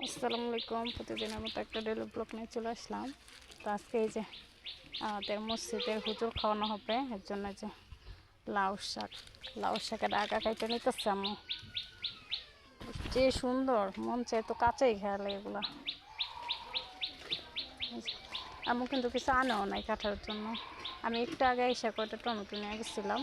আসসালামু আলাইকুম। প্রতিদিনের মতো একটা ডেলি ব্লগ নিয়ে চলে আসলাম। তো আজকে এই যে আমাদের মসজিদের হুজুর খাওয়ানো হবে, এর জন্য যে লাউ শাকের আগা খাইতে নিতেছে আম্মু। যে সুন্দর, মন চাই তো কাঁচাই খেয়াল এগুলা। আম্মু কিন্তু কিছু আনেও নাই কাটার জন্য। আমি একটু আগে এসে কয়টা টমেটো নিয়ে গেছিলাম।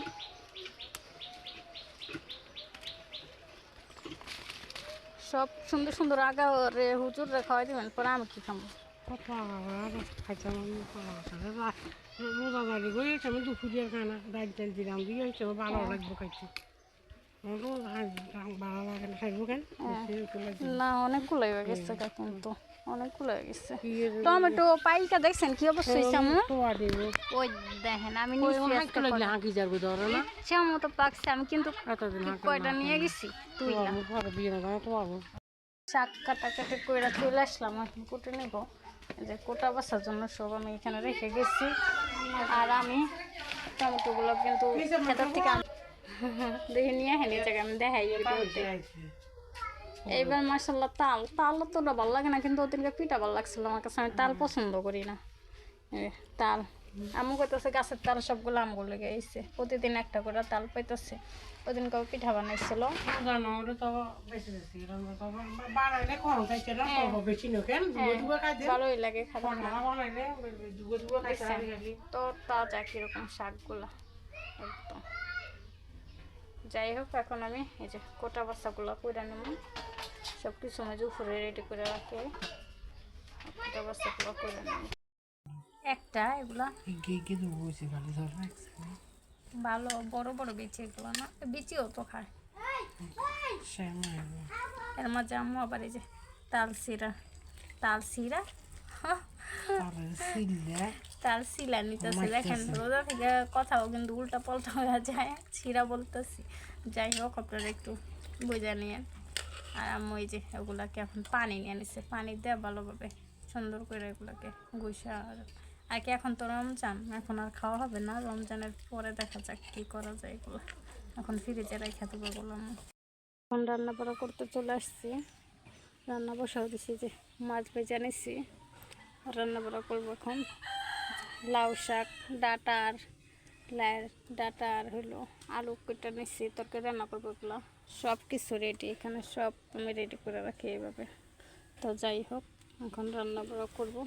সব সুন্দর সুন্দর আগা রে হুজুররা খাওয়াই দেবেন, পরে আমি কি খাবো? রোজাদারি করে আমি দুপুরের খানা ডাল টাল দিলাম দিয়ে ভালো লাগবো খাইতে ভালো লাগে না খাইবো কেন না, অনেকগুলো হয়ে গেছে কিন্তু অনেকগুলো হয়ে গেছে। টমেটো পাইকা দেখছেন কি অবস্থা হয়েছে আম্মু? ওই দেখেন আমি সেমন তো পাকছে, আমি কিন্তু কয়টা নিয়ে গেছি তুই শাক কাটাকাটি করে চলে আসলাম। এখন কুটে নেব, যে কোটা বাসার জন্য সব আমি এখানে রেখে গেছি। আর আমি টমেটোগুলো কিন্তু ভেতর থেকে দেখে নিয়ে হ্যাঁ জায়গায় আমি দেখাই ভিডিওতে। এইবার মাসাল্লাহ তাল তো ভালো লাগে না, কিন্তু ওদিনকে পিঠা ভালো লাগছিল আমার কাছে। আমি তাল পছন্দ করি না। তাল আমু কইতেছে গাছের তাল সবগুলো আমগুলো লেগে গেছে, প্রতিদিন একটা করে তাল পাইতেছে। ওদিন কেউ পিঠা বানাইছিল। ভালোই লাগে তো তাজা কিরকম শাকগুলা একদম। যাই হোক, এখন আমি এই যে কোটা বাচ্চাগুলো করে নেব। সব কিছু আমি উপরে রেডি করে রাখি, কোটা বাচ্চাগুলো করে নেব। একটা এগুলা ভালো বড় বড় বিচি, এগুলো না বিচিও তো খায়। এর মাঝে আম্মু আবার এই যে তাল সিরা তাল সিলা নিতেছে। দেখেন রোজা থেকে কথাও কিন্তু উল্টা পাল্টা হয়ে যায়, সিরা বলতেছি। যাই হোক, আপনারা একটু বোঝা নিয়ে। আর আম্মু এই যে ওগুলাকে এখন পানি নিয়ে নিচ্ছে, পানি দেওয়া ভালোভাবে সুন্দর করে এগুলোকে গুছা। আর কি এখন তো রমজান, এখন আর খাওয়া হবে না, রমজানের পরে দেখা যাক কি করা যায়। এগুলো এখন ফ্রিজে রেখে দেবো এগুলো। এখন রান্না বাড়া করতে চলে আসছি, রান্না বসাও দিছি, যে মাছ ভেজে নিছি, রান্না বাড়া করবো এখন। লাউ শাক ডাটা আর হলো আলু কেটে নিচ্ছি, তরকারি রান্না করবো। এগুলো সব কিছু রেডি, এখানে সব আমি রেডি করে রাখি এইভাবে। তো যাই হোক, এখন রান্না বাড়া করবো।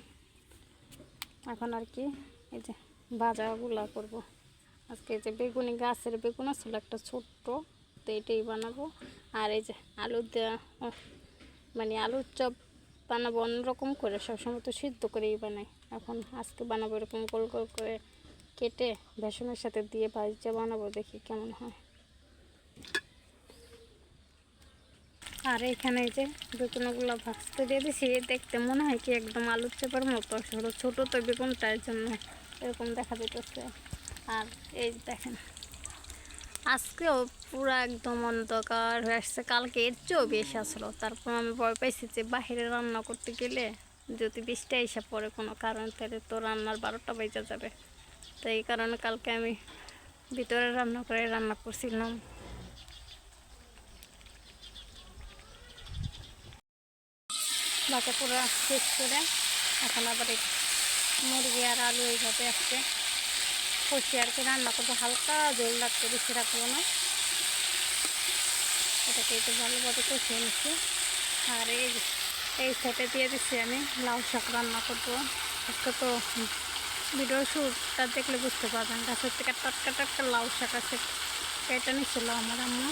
এখন আর কি এই যে ভাজাগুলা করব আজকে। এই যে বেগুনি গাছের বেগুন আসলে একটা ছোট্ট, তো এটাই বানাবো। আর এই যে আলু দেওয়া, মানে আলুর চপ বানাবো অন্যরকম করে, সবসময় তো সিদ্ধ করেই বানাই। এখন আজকে বানাবো এরকম গোল গোল করে কেটে বেসনের সাথে দিয়ে ভাজা বানাবো, দেখি কেমন হয়। আর এখানে এই যে বেগুনগুলো ভাজতে দিয়ে দিছি, দেখতে মনে হয় কি একদম আলুর চপের মতো, ছোট তো বেগুনটার জন্য এরকম দেখা যেতেছে। আর এই দেখেন আজকেও পুরো একদম অন্ধকার হয়ে আসছে, কালকে এর চেয়েও বেশি আসলো। তারপর আমি ভয় পাইছি যে বাহিরে রান্না করতে গেলে যদি বৃষ্টি এসে পড়ে কোনো কারণ, তাহলে তো রান্নার 12টা বেজে যাবে। তো এই কারণে কালকে আমি ভিতরে রান্না করছিলাম। ভাজা পুরা শেষ করে এখন আবার মুরগি আর আলু এইভাবে আসছে কষি আর কি রান্না করবো। হালকা জল রাখতে, বেশি রাখবো না। এটাকে একটু ভালোভাবে কষিয়ে নিচ্ছি। আর এই সাইডে দিয়ে দিচ্ছি আমি লাউ শাক রান্না করবো। আজকে তো ভিডিও শ্যুটটা দেখলে বুঝতে পারবেন, গাছের থেকে টাটকা টাটকা লাউ শাক আছে, কেটে নিচ্ছিল আমার আম্মু।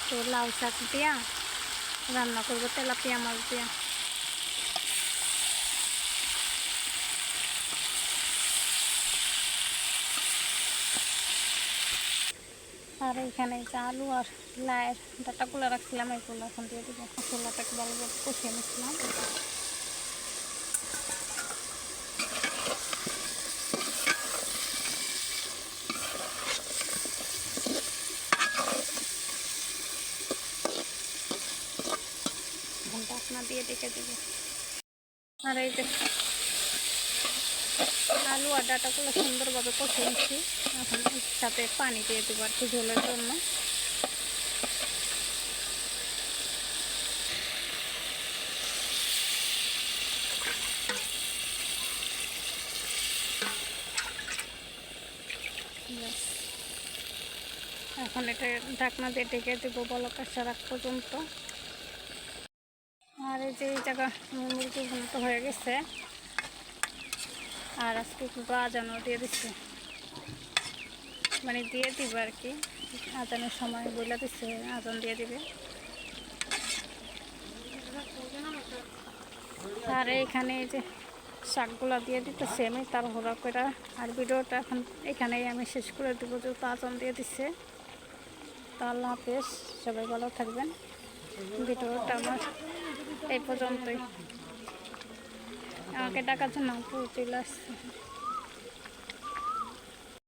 তো লাউ শাক দিয়া রান্না করবো, তেলাপিয়া মাছ দিয়া। আর এইখানে যে আলু আর লাউয়ের ডাটাগুলো রাখছিলাম, এগুলো এখন দিয়ে দেবো। মশলাটাকে ভালোভাবে কষিয়ে নিচ্ছিলাম। এখন ঢাকনা দিয়ে ডেকে দেবো। আর এই যে আলু আর ডাটাগুলো সুন্দরভাবে কষিয়ে নিচ্ছি। এখন সাথে পানি দিয়ে দেবো আর কি ঝোলের জন্য। এখন এটা ঢাকনা দিয়ে ঢেকে দেবো বলক আসার আগ পর্যন্ত। আর এই যে এই জায়গা মুরগিগুলো তো হয়ে গেছে, আর আজকে কিন্তু আজানও দিয়ে দিচ্ছে, মানে দিয়ে দিবে আর কি, আজানের সময় বলে দিচ্ছে আজান দিয়ে দিবে। আর এইখানে এই যে শাকগুলা দিয়ে দিতেছি আমি তাড়াহুড়া করে। আর ভিডিওটা এখন এখানেই আমি শেষ করে দেবো, যেহেতু আজান দিয়ে দিচ্ছে। তা আল্লাহ হাফেজ, সবাই ভালো থাকবেন। ভিডিওটা আমার এই পর্যন্তই। আমাকে ডাকার জন্য চলে আসছে।